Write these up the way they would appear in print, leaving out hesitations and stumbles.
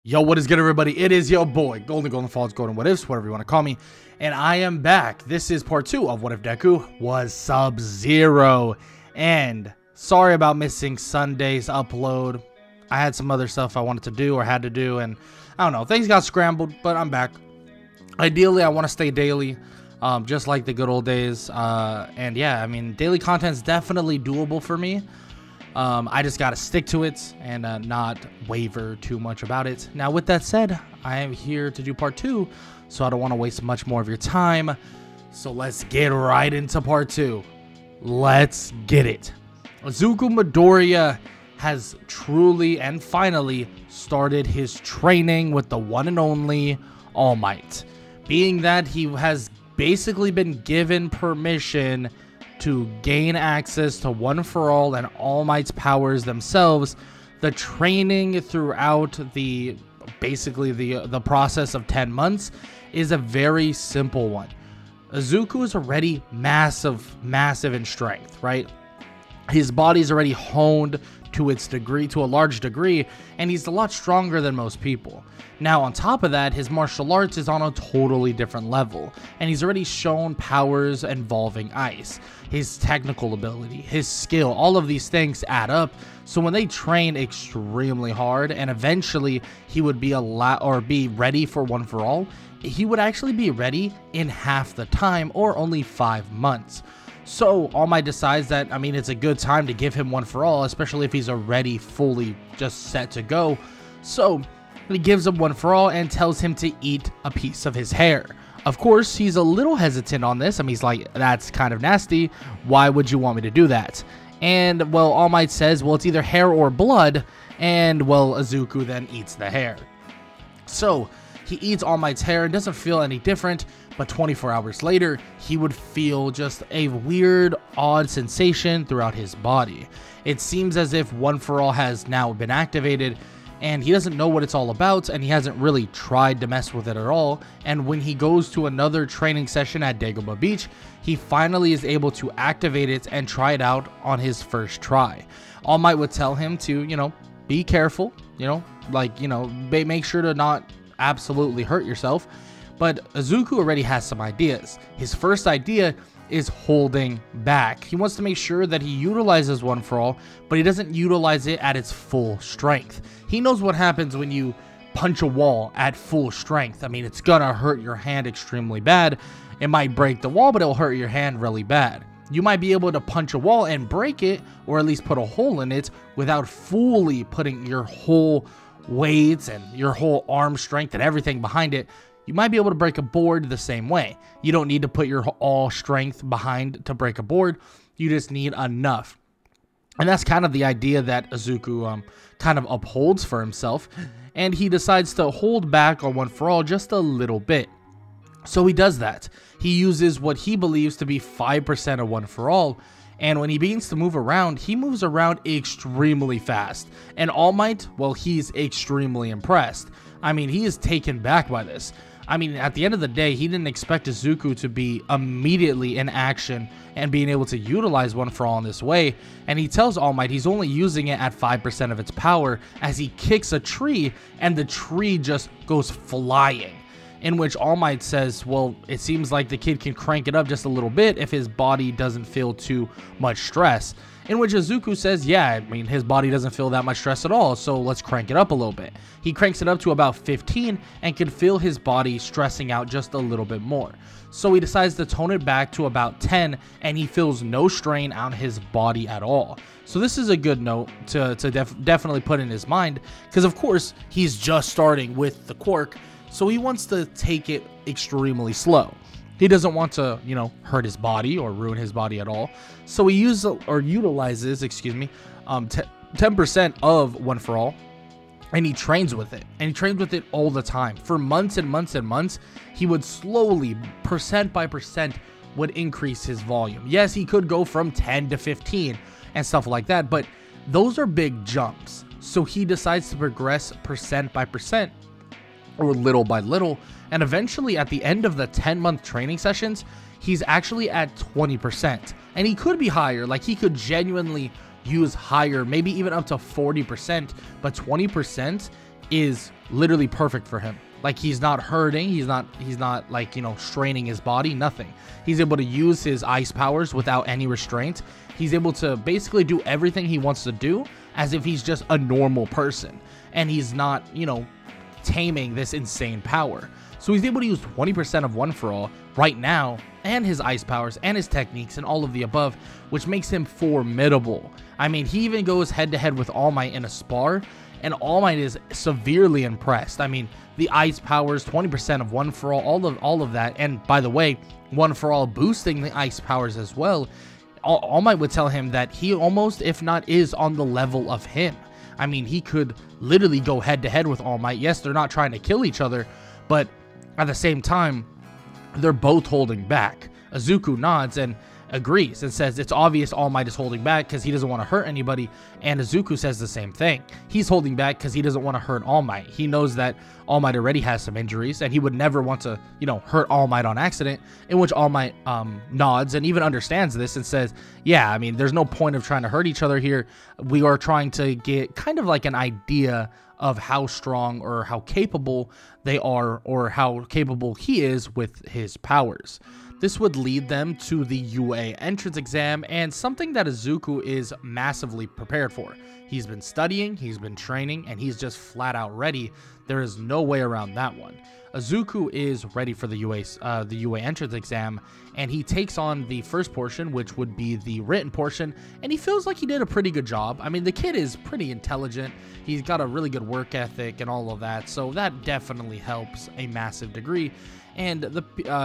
Yo, what is good, everybody? It is your boy, Golden Falls, Golden What Ifs, whatever you want to call me. And I am back. This is part 2 of What If Deku Was Sub Zero. And sorry about missing Sunday's upload. I had some other stuff I wanted to do or had to do. And I don't know, things got scrambled, but I'm back. Ideally, I want to stay daily, just like the good old days. And yeah, I mean, daily content is definitely doable for me. I just got to stick to it and not waver too much about it. Now, with that said, I am here to do part 2, so I don't want to waste much more of your time. So let's get right into part 2. Let's get it. Izuku Midoriya has truly and finally started his training with the one and only All Might. Being that he has basically been given permission to gain access to One For All and All Might's powers themselves, the training throughout the process of 10 months is a very simple one. Izuku is already massive in strength, right? His body's already honed to a large degree, and he's a lot stronger than most people. Now, on top of that, his martial arts is on a totally different level, and he's already shown powers involving ice. His technical ability, his skill, all of these things add up. So when they train extremely hard, and eventually he would be ready for One For All, he would actually be ready in half the time, or only 5 months. So All Might decides that, I mean, it's a good time to give him One For All, especially if he's already fully just set to go. So he gives him One For All and tells him to eat a piece of his hair. Of course, he's a little hesitant on this. I mean, he's like, that's kind of nasty. Why would you want me to do that? And, well, All Might says, well, it's either hair or blood. And, well, Izuku then eats the hair. So he eats All Might's hair and doesn't feel any different. But 24 hours later, he would feel just a weird, odd sensation throughout his body. It seems as if One For All has now been activated, and he doesn't know what it's all about, and he hasn't really tried to mess with it at all. And when he goes to another training session at Dagobah Beach, he finally is able to activate it and try it out on his first try. All Might would tell him to, be careful, make sure to not absolutely hurt yourself. But Izuku already has some ideas. His first idea is holding back. He wants to make sure that he utilizes One For All, but he doesn't utilize it at its full strength. He knows what happens when you punch a wall at full strength. I mean, it's gonna hurt your hand extremely bad. It might break the wall, but it'll hurt your hand really bad. You might be able to punch a wall and break it, or at least put a hole in it, without fully putting your whole weight and your whole arm strength and everything behind it. You might be able to break a board the same way. You don't need to put your all strength behind to break a board. You just need enough. And that's kind of the idea that Izuku kind of upholds for himself. And he decides to hold back on One For All just a little bit. So he does that. He uses what he believes to be 5% of One For All. And when he begins to move around, he moves around extremely fast. And All Might, well, he's extremely impressed. I mean, he is taken back by this. I mean, at the end of the day, he didn't expect Izuku to be immediately in action and being able to utilize One For All in this way. And he tells All Might he's only using it at 5% of its power as he kicks a tree and the tree just goes flying. In which All Might says, well, it seems like the kid can crank it up just a little bit if his body doesn't feel too much stress. In which Izuku says, yeah, I mean, his body doesn't feel that much stress at all, so let's crank it up a little bit. He cranks it up to about 15 and can feel his body stressing out just a little bit more. So he decides to tone it back to about 10, and he feels no strain on his body at all. So this is a good note to definitely put in his mind, because of course, he's just starting with the quirk, so he wants to take it extremely slow. He doesn't want to, hurt his body or ruin his body at all. So he utilizes 10% of One For All, and he trains with it. And he trains with it all the time. For months and months and months, he would slowly, percent by percent, would increase his volume. Yes, he could go from 10 to 15 and stuff like that, but those are big jumps. So he decides to progress percent by percent, or little by little, and eventually at the end of the 10-month training sessions, he's actually at 20%. And he could be higher, like he could genuinely use higher, maybe even up to 40%, but 20% is literally perfect for him. Like, he's not hurting, he's not like, you know, straining his body, nothing. He's able to use his ice powers without any restraint. He's able to basically do everything he wants to do as if he's just a normal person, and he's not, you know, taming this insane power. So he's able to use 20% of One For All right now, and his ice powers and his techniques and all of the above, which makes him formidable. I mean, he even goes head to head with All Might in a spar, and All Might is severely impressed. I mean, the ice powers, 20% of One For All, all of that. And by the way, One For All boosting the ice powers as well. All Might would tell him that he almost, if not is, on the level of him. I mean, he could literally go head to head with All Might. Yes, they're not trying to kill each other, but at the same time, they're both holding back. Izuku nods and agrees and says it's obvious All Might is holding back because he doesn't want to hurt anybody, and Izuku says the same thing. He's holding back because he doesn't want to hurt All Might. He knows that All Might already has some injuries, and he would never want to, you know, hurt All Might on accident, in which All Might nods and even understands this and says, yeah, I mean, there's no point of trying to hurt each other here. We are trying to get kind of like an idea of how strong or how capable they are, or how capable he is with his powers. This would lead them to the UA entrance exam, and something that Izuku is massively prepared for. He's been studying, he's been training, and he's just flat out ready. There is no way around that one. Izuku is ready for the UA entrance exam, and he takes on the first portion, which would be the written portion, and he feels like he did a pretty good job. I mean, the kid is pretty intelligent. He's got a really good work ethic and all of that, so that definitely helps a massive degree. And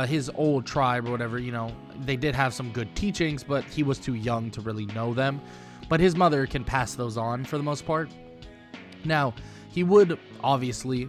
his old tribe or whatever, you know, they did have some good teachings, but he was too young to really know them. But his mother can pass those on for the most part. Now, he would obviously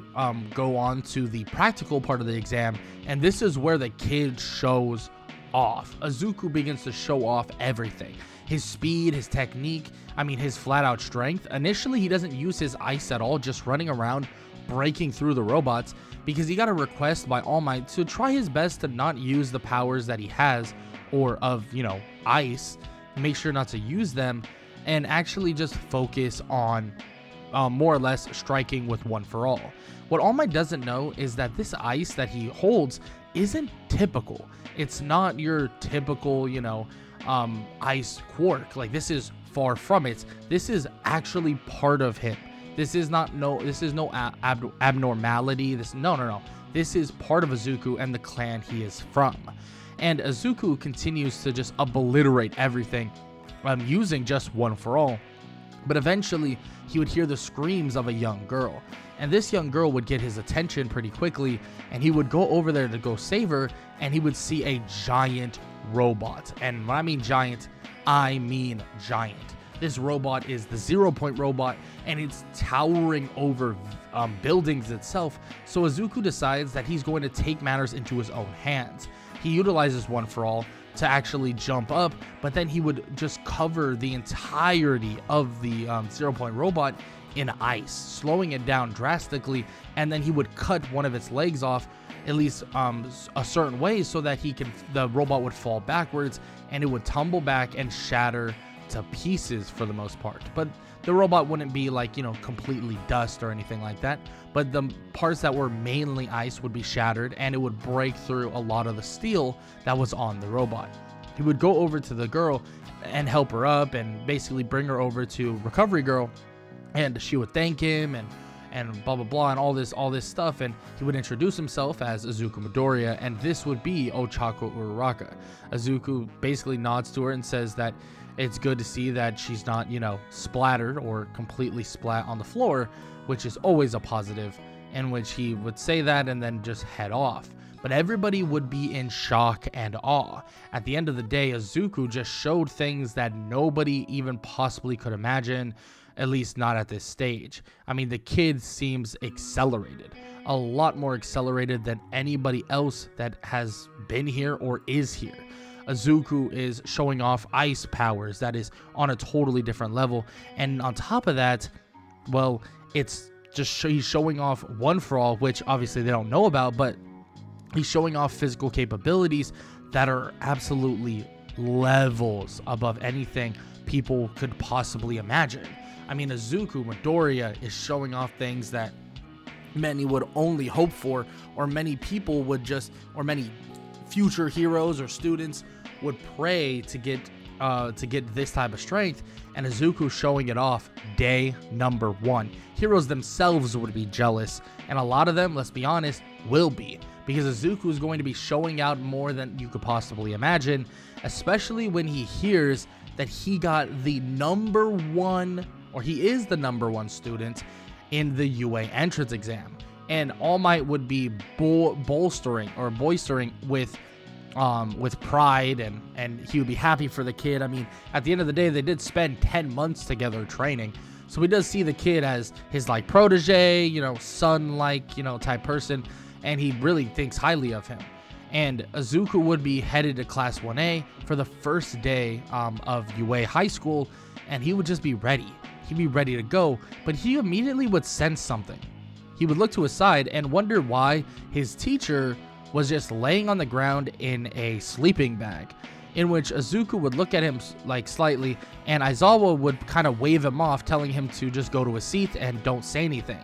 go on to the practical part of the exam, and this is where the kid shows off. Izuku begins to show off everything. His speed, his technique, I mean, his flat-out strength. Initially, he doesn't use his ice at all, just running around, breaking through the robots, because he got a request by All Might to try his best to not use the powers that he has, or of, you know, ice, make sure not to use them, and actually just focus on more or less striking with One For All. What All Might doesn't know is that this ice that he holds isn't typical. It's not your typical, you know, ice quirk. Like, this is far from it. This is actually part of him. This is no abnormality. No. This is part of Izuku and the clan he is from. And Izuku continues to just obliterate everything using just One For All. But eventually, he would hear the screams of a young girl. And this young girl would get his attention pretty quickly, and he would go over there to go save her, and he would see a giant robot. And when I mean giant, I mean giant. This robot is the 0 Point robot, and it's towering over buildings itself. So Izuku decides that he's going to take matters into his own hands. He utilizes One For All to actually jump up, but then he would just cover the entirety of the 0 Point robot in ice, slowing it down drastically, and then he would cut one of its legs off, at least a certain way, so that the robot would fall backwards, and it would tumble back and shatter to pieces for the most part. But the robot wouldn't be like, you know, completely dust or anything like that, but the parts that were mainly ice would be shattered, and it would break through a lot of the steel that was on the robot. He would go over to the girl and help her up and basically bring her over to Recovery Girl, and she would thank him and blah blah blah and all this stuff, and he would introduce himself as Izuku Midoriya, and this would be Ochako Uraraka. Izuku basically nods to her and says that it's good to see that she's not, you know, splattered or completely splat on the floor, which is always a positive, in which he would say that and then just head off. But everybody would be in shock and awe. At the end of the day, Izuku just showed things that nobody even possibly could imagine, at least not at this stage. I mean, the kid seems accelerated, a lot more accelerated than anybody else that has been here or is here. Izuku is showing off ice powers that is on a totally different level, and on top of that, well, it's just he's showing off One For All, which obviously they don't know about, but he's showing off physical capabilities that are absolutely levels above anything people could possibly imagine. I mean, Izuku Midoriya is showing off things that many would only hope for, or many people would just, or many future heroes or students would pray to get this type of strength. And Izuku showing it off day number 1. Heroes themselves would be jealous, and a lot of them, let's be honest, will be, because Izuku is going to be showing out more than you could possibly imagine, especially when he hears that he got the number 1, or he is the number 1 student in the UA entrance exam. And All Might would be boistering with pride, and he would be happy for the kid. I mean, at the end of the day, they did spend 10 months together training, so he does see the kid as his like protege, you know, son like, you know, type person, and he really thinks highly of him. And Izuku would be headed to Class 1A for the first day of UA High School, and he would just be ready. He'd be ready to go, but he immediately would sense something. He would look to his side and wonder why his teacher was just laying on the ground in a sleeping bag, in which Izuku would look at him like slightly, and Aizawa would kind of wave him off, telling him to just go to a seat and don't say anything,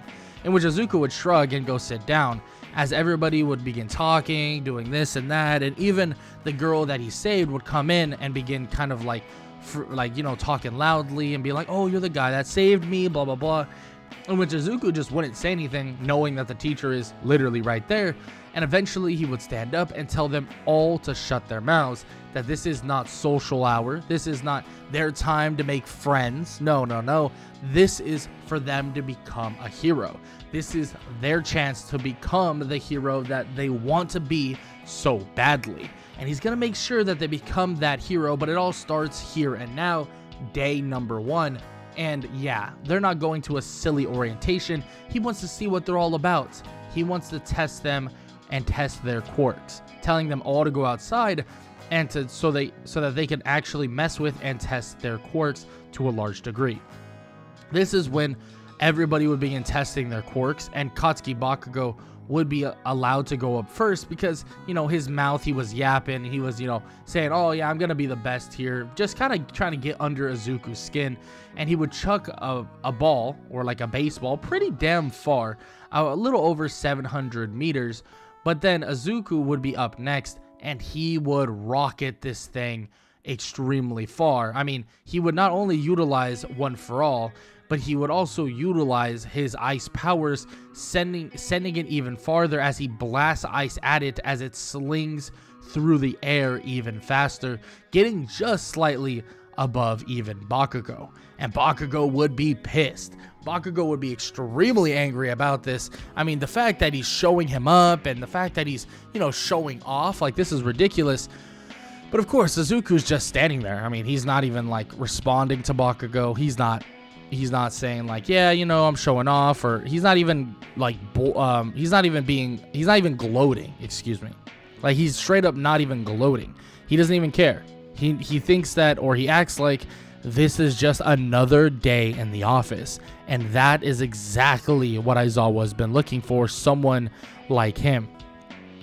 in which Izuku would shrug and go sit down, as everybody would begin talking, doing this and that, and even the girl that he saved would come in and begin kind of like you know, talking loudly and be like, oh, you're the guy that saved me, blah blah blah, in which Izuku just wouldn't say anything, knowing that the teacher is literally right there. And eventually he would stand up and tell them all to shut their mouths, that this is not social hour, this is not their time to make friends, no, this is for them to become a hero. This is their chance to become the hero that they want to be so badly. And he's gonna make sure that they become that hero, but it all starts here and now, day number 1. And yeah, they're not going to a silly orientation. He wants to see what they're all about. He wants to test them and test their quirks, telling them all to go outside and so that they can actually mess with and test their quirks to a large degree. This is when everybody would begin testing their quirks, and Katsuki Bakugo would be allowed to go up first because, you know, his mouth, he was yapping, he was, you know, saying, oh yeah, I'm gonna be the best here, just kind of trying to get under Izuku's skin. And he would chuck a ball, or like a baseball, pretty damn far, a little over 700 meters. But then Izuku would be up next, and he would rocket this thing extremely far. I mean, he would not only utilize One for All, but he would also utilize his ice powers, sending it even farther as he blasts ice at it as it slings through the air even faster, getting just slightly above even Bakugo. And Bakugo would be pissed. Bakugo would be extremely angry about this. I mean, the fact that he's showing him up and the fact that he's, you know, showing off, like, this is ridiculous. But of course, Izuku's just standing there. I mean, he's not even like responding to Bakugo. He's not saying like, yeah, you know, I'm showing off, or he's not even like he's not even gloating, excuse me. Like, he's straight up not even gloating. He doesn't even care. He thinks that, or he acts like this is just another day in the office. And that is exactly what Aizawa's been looking for, someone like him.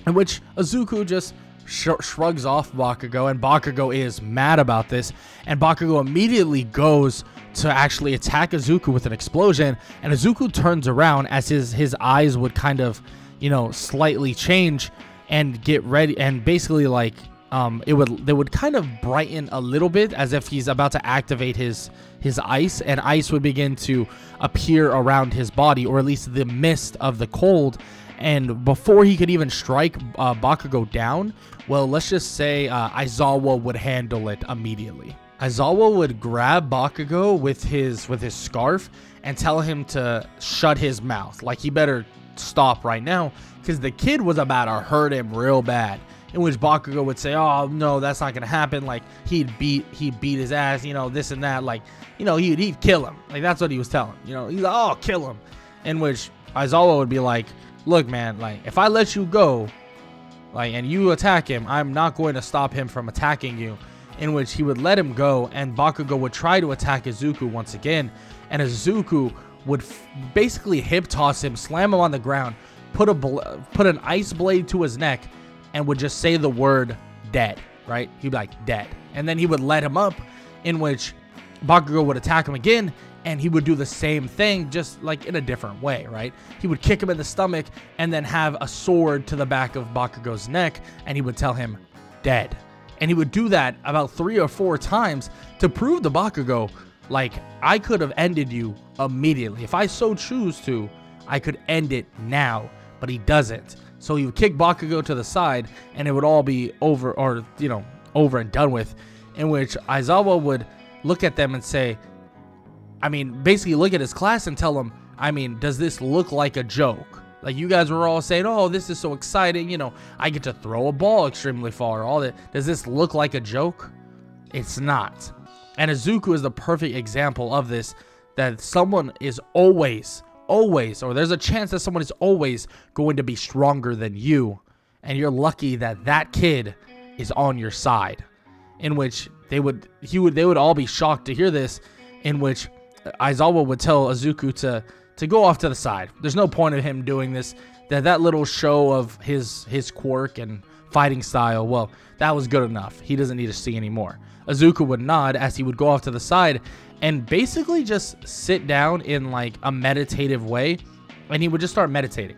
In which Izuku just shrugs off Bakugo, and Bakugo is mad about this, and Bakugo immediately goes to actually attack Izuku with an explosion, and Izuku turns around as his eyes would kind of, you know, slightly change and get ready, and basically like they would kind of brighten a little bit as if he's about to activate his ice, and ice would begin to appear around his body, or at least the mist of the cold. And before he could even strike Bakugo down, well, let's just say Aizawa would handle it immediately. Aizawa would grab Bakugo with his scarf and tell him to shut his mouth. Like, he better stop right now, because the kid was about to hurt him real bad. In which Bakugo would say, oh no, that's not gonna happen. Like, he'd beat his ass, you know, this and that. Like, you know, he'd kill him. Like, that's what he was telling. You know, he's like, oh, kill him. In which Aizawa would be like, look, man, like, if I let you go, like, and you attack him, I'm not going to stop him from attacking you. In which he would let him go, and Bakugo would try to attack Izuku once again, and Izuku would basically hip toss him, slam him on the ground, put an ice blade to his neck, and would just say the word dead, right? He'd be like, dead. And then he would let him up, in which Bakugo would attack him again, and he would do the same thing, just like in a different way, right? He would kick him in the stomach and then have a sword to the back of Bakugo's neck, and he would tell him, dead. And he would do that about 3 or 4 times to prove to Bakugo, like, I could have ended you immediately. If I so choose to, I could end it now, but he doesn't. So he would kick Bakugo to the side, and it would all be over, or, you know, over and done with, in which Aizawa would look at them and say, I mean, basically look at his class and tell them, I mean, does this look like a joke? Like, you guys were all saying, oh, this is so exciting, you know, I get to throw a ball extremely far, all that. Does this look like a joke? It's not. And Izuku is the perfect example of this, that someone is always, or there's a chance that someone is always going to be stronger than you, and you're lucky that that kid is on your side. In which they would all be shocked to hear this, in which Aizawa would tell Izuku to go off to the side. There's no point of him doing this. That little show of his quirk and fighting style, well, that was good enough. He doesn't need to see anymore. Izuku would nod as he would go off to the side and basically just sit down in like a meditative way, and he would just start meditating.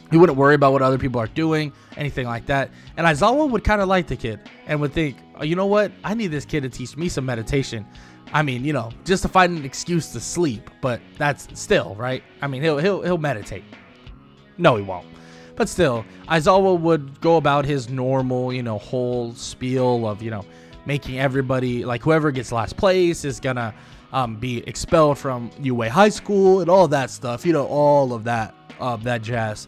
He wouldn't worry about what other people are doing, anything like that. And Aizawa would kind of like the kid and would think, oh, you know what? I need this kid to teach me some meditation. I mean, you know, just to find an excuse to sleep, but that's still, right? I mean, he'll meditate. No, he won't. But still, Aizawa would go about his normal, you know, whole spiel of, you know, making everybody, like, whoever gets last place is gonna be expelled from UA High School and all that stuff, you know, all of that jazz.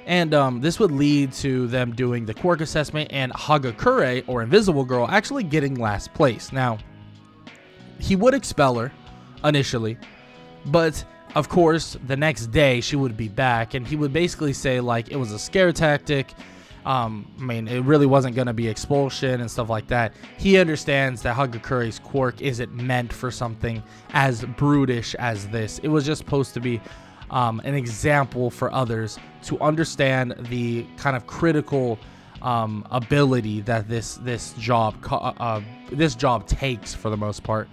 And this would lead to them doing the quirk assessment and Hagakure, or Invisible Girl, actually getting last place. Now, he would expel her initially, but of course the next day she would be back, and he would basically say like it was a scare tactic. I mean, it really wasn't going to be expulsion and stuff like that. He understands that Hagakure's quirk isn't meant for something as brutish as this. It was just supposed to be an example for others to understand the kind of critical ability that this job takes, for the most part,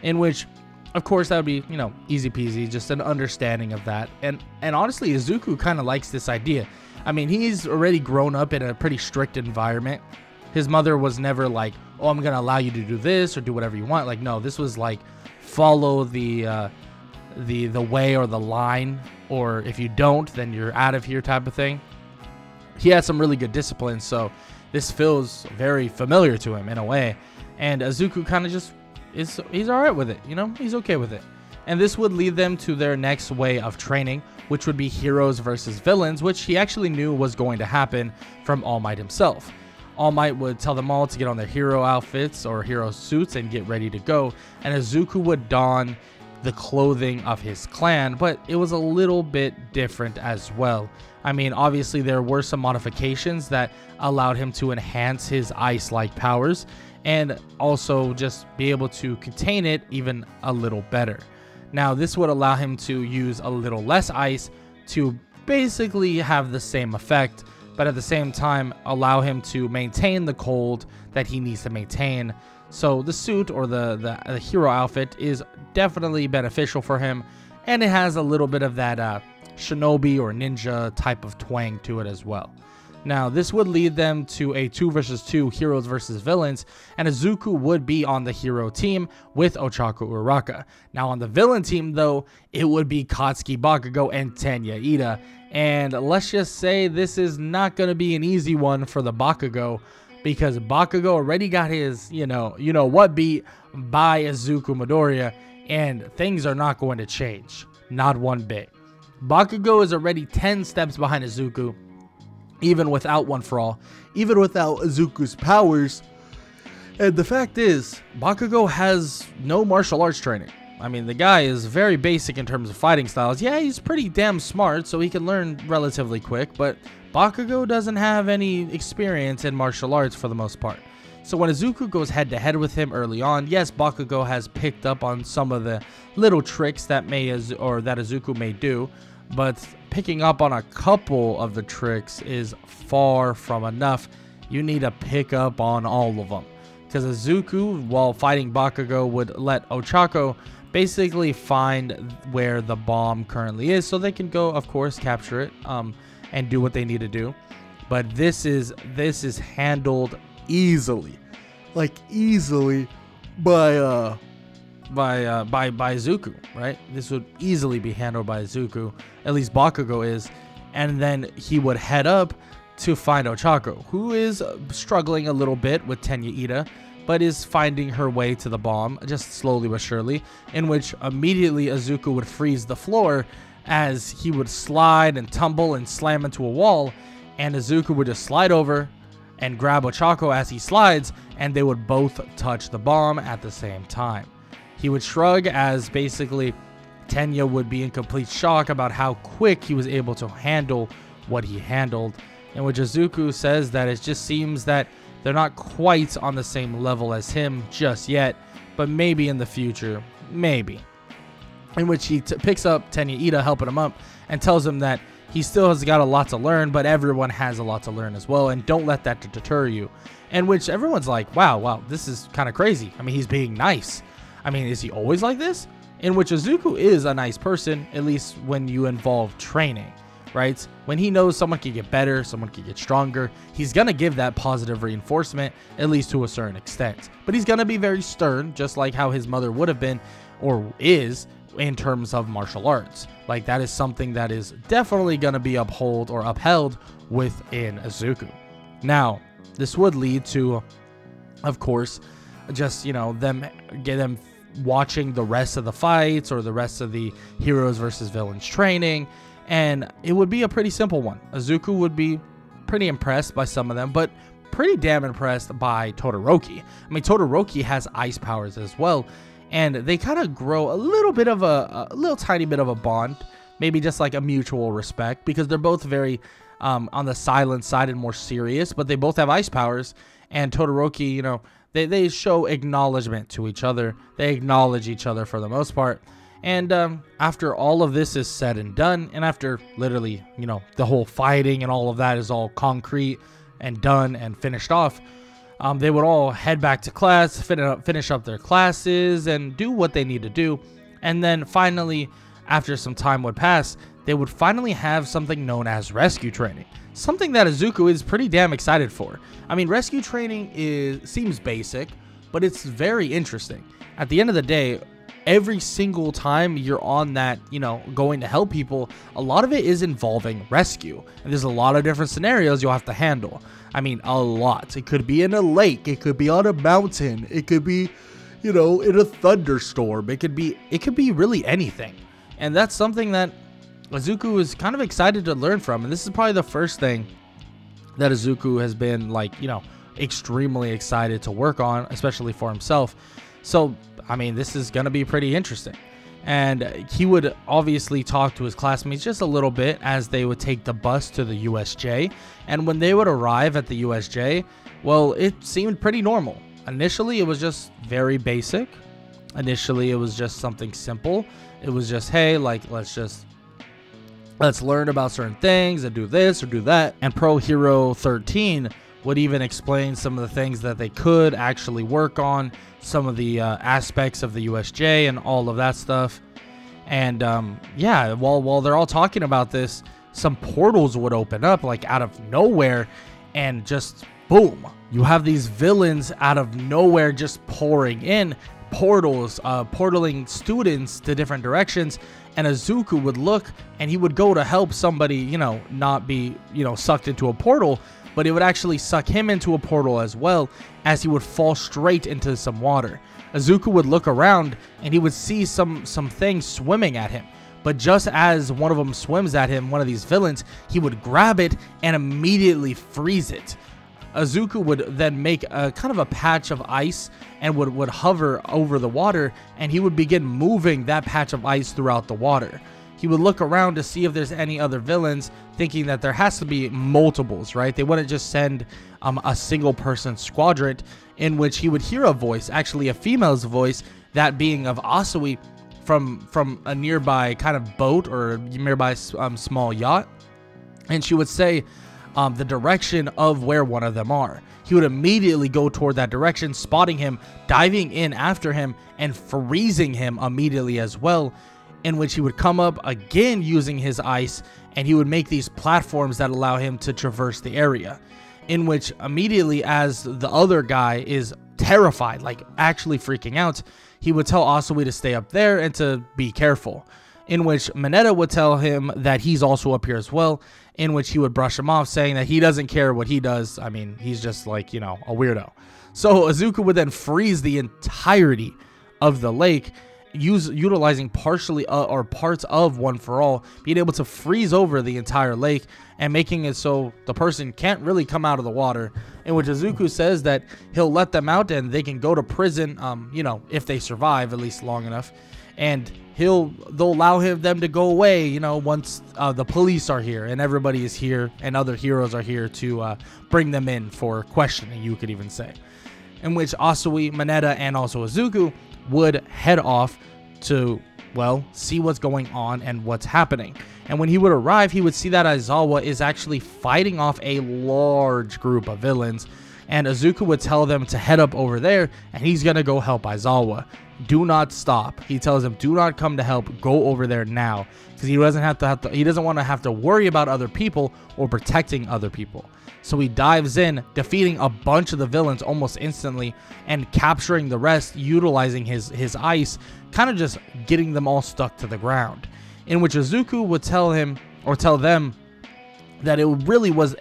in which, of course, that would be, you know, easy peasy, just an understanding of that. And honestly, Izuku kind of likes this idea. I mean, he's already grown up in a pretty strict environment. His mother was never like, oh, I'm gonna allow you to do this or do whatever you want. Like, no, this was like, follow the way or the line, or if you don't, then you're out of here type of thing. He had some really good discipline, so this feels very familiar to him in a way. And Izuku kind of just he's all right with it, you know, he's okay with it. And this would lead them to their next way of training, which would be heroes versus villains, which he actually knew was going to happen from All Might himself. All Might would tell them all to get on their hero outfits or hero suits and get ready to go, and Izuku would don the clothing of his clan, but it was a little bit different as well. I mean, obviously there were some modifications that allowed him to enhance his ice-like powers and also just be able to contain it even a little better. Now, this would allow him to use a little less ice to basically have the same effect, but at the same time allow him to maintain the cold that he needs to maintain. So the suit, or the hero outfit, is definitely beneficial for him, and it has a little bit of that shinobi or ninja type of twang to it as well. Now, this would lead them to a 2 versus 2 heroes versus villains, and Izuku would be on the hero team with Ochako Uraraka. Now, on the villain team, though, it would be Katsuki Bakugo and Tenya Ida, and let's just say this is not going to be an easy one for the Bakugo, because Bakugo already got his, you know what, beat by Izuku Midoriya, and things are not going to change, not one bit. Bakugo is already 10 steps behind Izuku, even without One For All, even without Izuku's powers. And the fact is, Bakugo has no martial arts training. I mean, the guy is very basic in terms of fighting styles. Yeah, he's pretty damn smart, so he can learn relatively quick, but Bakugo doesn't have any experience in martial arts for the most part. So when Izuku goes head to head with him early on, yes, Bakugo has picked up on some of the little tricks that Izuku may do, but picking up on a couple of the tricks is far from enough. You need to pick up on all of them, because Izuku, while fighting Bakugo, would let Ochako basically find where the bomb currently is so they can go, of course, capture it and do what they need to do. But this is handled easily, like easily by Zuko, right? This would easily be handled by Zuko, at least Bakugo is. And then he would head up to find Ochako, who is struggling a little bit with Tenya Ida, but is finding her way to the bomb, just slowly but surely, in which immediately Izuku would freeze the floor as he would slide and tumble and slam into a wall, and Izuku would just slide over and grab Ochako as he slides, and they would both touch the bomb at the same time. He would shrug as basically Tenya would be in complete shock about how quick he was able to handle what he handled, in which Izuku says that it just seems that they're not quite on the same level as him just yet, but maybe in the future, maybe. In which he picks up Tenya Ida, helping him up, and tells him that he still has got a lot to learn, but everyone has a lot to learn as well, and don't let that deter you. In which everyone's like, wow, this is kind of crazy. I mean, he's being nice. I mean, is he always like this? In which Izuku is a nice person, at least when you involve training, right? When he knows someone can get better, someone can get stronger, he's going to give that positive reinforcement, at least to a certain extent. But he's going to be very stern, just like how his mother would have been, or is, in terms of martial arts. Like, that is something that is definitely going to be upheld within Izuku. Now, this would lead to, of course, just, you know, them watching the rest of the fights or the rest of the heroes versus villains training, and it would be a pretty simple one. Izuku would be pretty impressed by some of them, but pretty damn impressed by Todoroki. I mean, Todoroki has ice powers as well, and they kind of grow a little bit of a little tiny bit of a bond, maybe just like a mutual respect, because they're both very on the silent side and more serious, but they both have ice powers, and Todoroki, you know, they show acknowledgement to each other. They acknowledge each other for the most part. And after all of this is said and done, and after literally, you know, the whole fighting and all of that is all concrete and done and finished off, they would all head back to class, finish up their classes, and do what they need to do. And then finally, after some time would pass, they would finally have something known as rescue training. Something that Izuku is pretty damn excited for. I mean, rescue training seems basic, but it's very interesting. At the end of the day, every single time you're on that, you know, going to help people, a lot of it is involving rescue. And there's a lot of different scenarios you'll have to handle. I mean, a lot. It could be in a lake. It could be on a mountain. It could be, you know, in a thunderstorm. It could be really anything. And that's something that Izuku is kind of excited to learn from. And this is probably the first thing that Izuku has been, like, you know, extremely excited to work on, especially for himself. So, I mean, this is going to be pretty interesting. And he would obviously talk to his classmates just a little bit as they would take the bus to the USJ. And when they would arrive at the USJ, well, it seemed pretty normal. Initially, it was just very basic. Initially, it was just something simple. It was just, hey, like, let's learn about certain things and do this or do that. And Pro Hero 13 would even explain some of the things that they could actually work on, some of the aspects of the USJ and all of that stuff. And yeah, while they're all talking about this, some portals would open up like out of nowhere, and just boom, you have these villains out of nowhere just pouring in portals, portaling students to different directions. And Izuku would look and he would go to help somebody, you know, not be, you know, sucked into a portal, but it would actually suck him into a portal as well, as he would fall straight into some water. Izuku would look around and he would see some things swimming at him. But just as one of them swims at him, one of these villains, he would grab it and immediately freeze it. Izuku would then make a kind of a patch of ice and would hover over the water, and he would begin moving that patch of ice throughout the water. He would look around to see if there's any other villains, thinking that there has to be multiples, right? They wouldn't just send a single person squadron, in which he would hear a voice, actually a female's voice, that being of Asui from a nearby kind of boat or nearby small yacht. And she would say, the direction of where one of them are. He would immediately go toward that direction, spotting him, diving in after him, and freezing him immediately as well, in which he would come up again using his ice, and he would make these platforms that allow him to traverse the area, in which immediately, as the other guy is terrified, like actually freaking out, he would tell Asui to stay up there and to be careful, in which Mineta would tell him that he's also up here as well, in which he would brush him off, saying that he doesn't care what he does. I mean, he's just like, you know, a weirdo. So Izuku would then freeze the entirety of the lake, utilizing partially or parts of One for All, being able to freeze over the entire lake and making it so the person can't really come out of the water, in which Izuku says that he'll let them out and they can go to prison, you know, if they survive at least long enough, and they'll allow them to go away, you know, once the police are here and everybody is here and other heroes are here to bring them in for questioning, you could even say. In which Asui, Mineta, and also Izuku would head off to, well, see what's going on and what's happening. And when he would arrive, he would see that Aizawa is actually fighting off a large group of villains, and Izuku would tell them to head up over there, and he's gonna go help Aizawa. Do not stop. He tells him, do not come to help. Go over there now, because he doesn't want to have to worry about other people or protecting other people. So he dives in, defeating a bunch of the villains almost instantly and capturing the rest, utilizing his ice, kind of just getting them all stuck to the ground. In which Izuku would tell him, or tell them, that it really was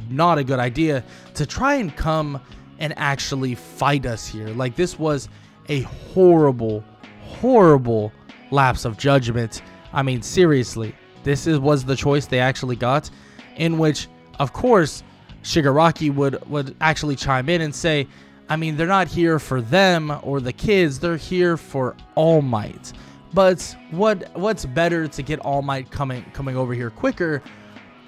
not a good idea to try and come and actually fight us here. Like, this was a horrible, horrible lapse of judgment. I mean, seriously, this was the choice they actually got, in which, of course, Shigaraki would actually chime in and say, I mean, they're not here for them or the kids, they're here for All Might. But what's better to get All Might coming over here quicker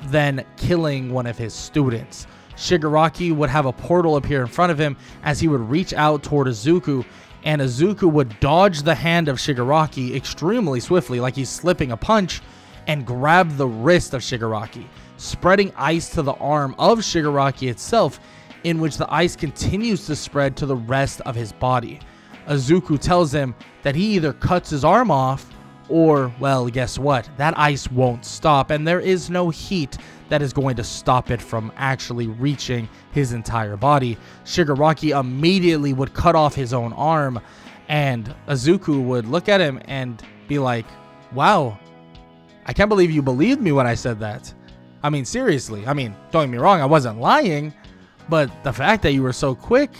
than killing one of his students? Shigaraki would have a portal appear in front of him as he would reach out toward Izuku, and Izuku would dodge the hand of Shigaraki extremely swiftly, like he's slipping a punch, and grab the wrist of Shigaraki, spreading ice to the arm of Shigaraki itself, in which the ice continues to spread to the rest of his body. Izuku tells him that he either cuts his arm off or, well, guess what? That ice won't stop, and there is no heat that is going to stop it from actually reaching his entire body. Shigaraki immediately would cut off his own arm, and Izuku would look at him and be like, wow, I can't believe you believed me when I said that. I mean, seriously. I mean, don't get me wrong, I wasn't lying, but the fact that you were so quick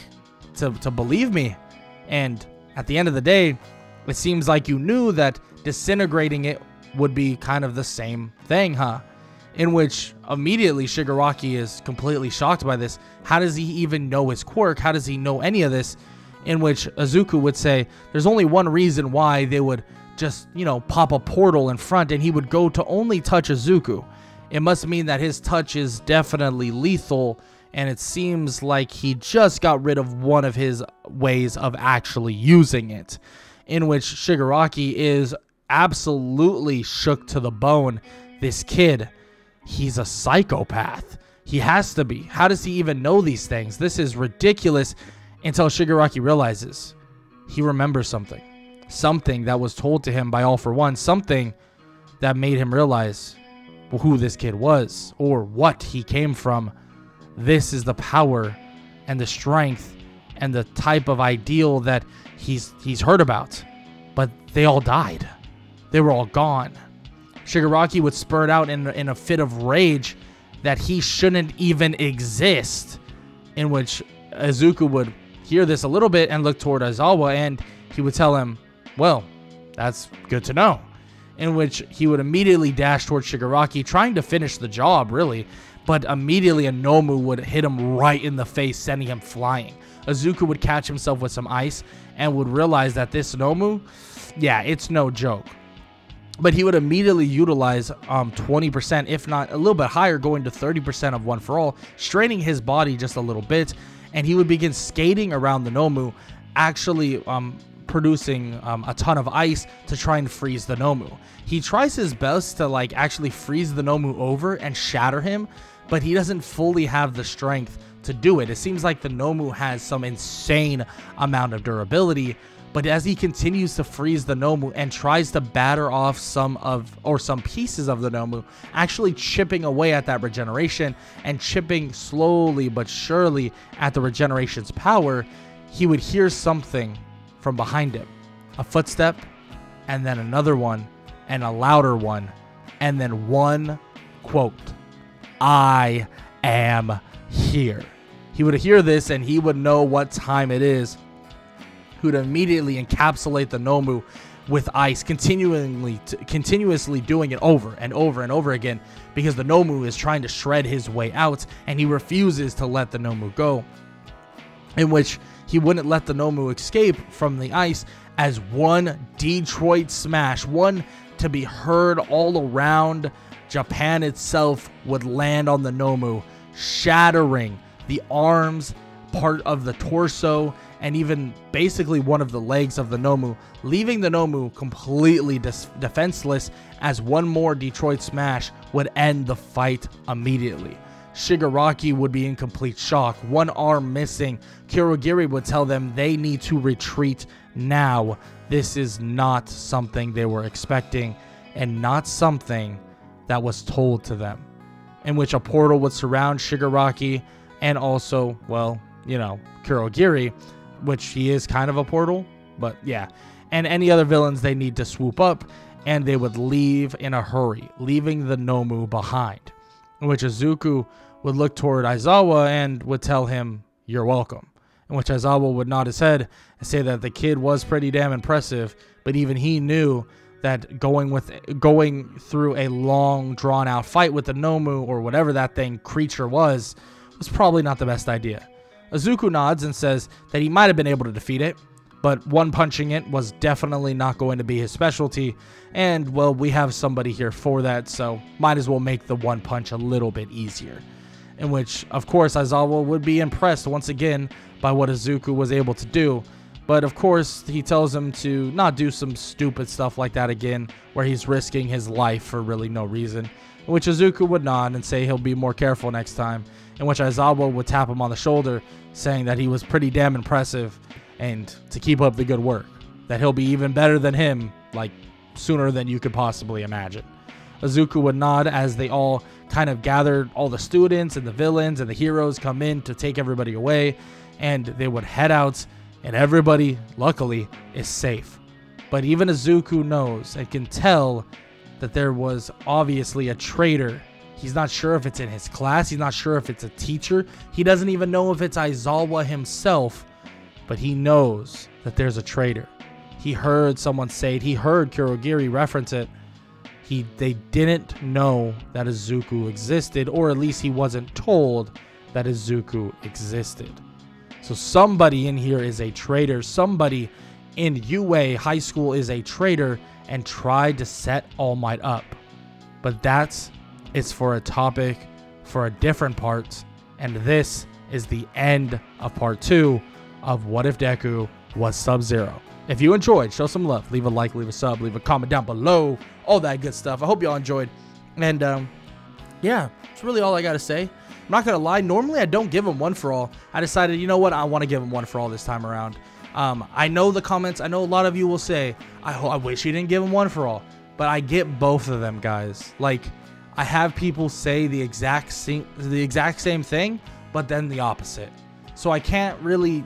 to believe me, and at the end of the day, it seems like you knew that disintegrating it would be kind of the same thing, huh? In which immediately Shigaraki is completely shocked by this. How does he even know his quirk? How does he know any of this? In which Izuku would say there's only one reason why they would just, you know, pop a portal in front and he would go to only touch Izuku. It must mean that his touch is definitely lethal, and it seems like he just got rid of one of his ways of actually using it. In which Shigaraki is absolutely shook to the bone. This kid, he's a psychopath. He has to be. How does he even know these things? This is ridiculous. Until Shigaraki realizes he remembers something. Something that was told to him by All for One. Something that made him realize who this kid was or what he came from. This is the power and the strength and the type of ideal that he's heard about. But they all died. They were all gone. Shigaraki would spurt out in a fit of rage that he shouldn't even exist, in which Izuku would hear this a little bit and look toward Aizawa, and he would tell him, well, that's good to know. In which he would immediately dash toward Shigaraki, trying to finish the job, really, but immediately a Nomu would hit him right in the face, sending him flying. Izuku would catch himself with some ice and would realize that this Nomu, yeah, it's no joke. But he would immediately utilize 20%, if not a little bit higher, going to 30% of One for All, straining his body just a little bit, and he would begin skating around the Nomu, actually producing a ton of ice to try and freeze the Nomu. He tries his best to like actually freeze the Nomu over and shatter him, but he doesn't fully have the strength to do it. It seems like the Nomu has some insane amount of durability, but as he continues to freeze the Nomu and tries to batter off some pieces of the Nomu, actually chipping away at that regeneration and chipping slowly but surely at the regeneration's power, he would hear something from behind him. A footstep, and then another one, and a louder one, and then one quote, "I am here." He would hear this and he would know what time it is. He would immediately encapsulate the Nomu with ice, continuously doing it over and over and over again, because the Nomu is trying to shred his way out and he refuses to let the Nomu go, in which he wouldn't let the Nomu escape from the ice, as one Detroit smash, one to be heard all around Japan itself, would land on the Nomu, shattering the arms, part of the torso, and even basically one of the legs of the Nomu, leaving the Nomu completely defenseless, as one more Detroit smash would end the fight immediately. Shigaraki would be in complete shock, one arm missing. Kurogiri would tell them they need to retreat now. This is not something they were expecting, and not something that was told to them, in which a portal would surround Shigaraki and also, well, you know, Kurogiri, which he is kind of a portal, but yeah, and any other villains they need to swoop up, and they would leave in a hurry, leaving the Nomu behind, in which Izuku would look toward Aizawa and would tell him, "You're welcome," in which Aizawa would nod his head and say that the kid was pretty damn impressive, but even he knew that going through a long drawn out fight with the Nomu, or whatever that creature was probably not the best idea. Izuku nods and says that he might have been able to defeat it, but one punching it was definitely not going to be his specialty, and well, we have somebody here for that, so might as well make the one punch a little bit easier. In which, of course, Aizawa would be impressed once again by what Izuku was able to do, but of course he tells him to not do some stupid stuff like that again, where he's risking his life for really no reason, in which Izuku would nod and say he'll be more careful next time, in which Aizawa would tap him on the shoulder, saying that he was pretty damn impressive and to keep up the good work, that he'll be even better than him, like sooner than you could possibly imagine. Izuku would nod as they all kind of gathered, all the students and the villains and the heroes come in to take everybody away, and they would head out, and everybody, luckily, is safe. But even Izuku knows and can tell that there was obviously a traitor. He's not sure if it's in his class. He's not sure if it's a teacher. He doesn't even know if it's Aizawa himself, but he knows that there's a traitor. He heard someone say it. He heard Kurogiri reference it. They didn't know that Izuku existed, or at least he wasn't told that Izuku existed. So somebody in here is a traitor. Somebody in UA High School is a traitor and tried to set All Might up. But it's for a topic for a different part, and this is the end of part 2 of What If Deku Was Sub Zero. If you enjoyed, show some love, leave a like, leave a sub, leave a comment down below, all that good stuff. I hope y'all enjoyed, and yeah, that's really all I gotta say. I'm not gonna lie, normally I don't give them one for all. I decided, you know what, I want to give them one for all this time around. I know the comments, I know a lot of you will say, I wish you didn't give them one for all, but I get both of them, guys. Like, I have people say the exact same thing, but then the opposite. So I can't really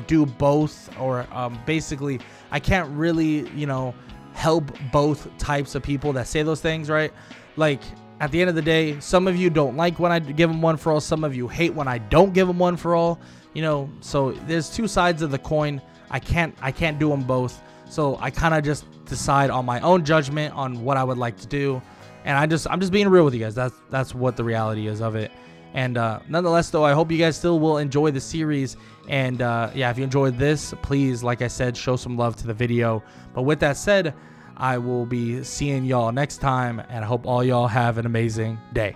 do both, or basically I can't really, you know, help both types of people that say those things, right? Like, at the end of the day, some of you don't like when I give them one for all. Some of you hate when I don't give them one for all. You know, so there's two sides of the coin. I can't do them both. So I kind of just decide on my own judgment on what I would like to do. And I'm just being real with you guys. That's what the reality is of it. And nonetheless, though, I hope you guys still will enjoy the series. And yeah, if you enjoyed this, please, like I said, show some love to the video. But with that said, I will be seeing y'all next time, and I hope all y'all have an amazing day.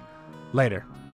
Later.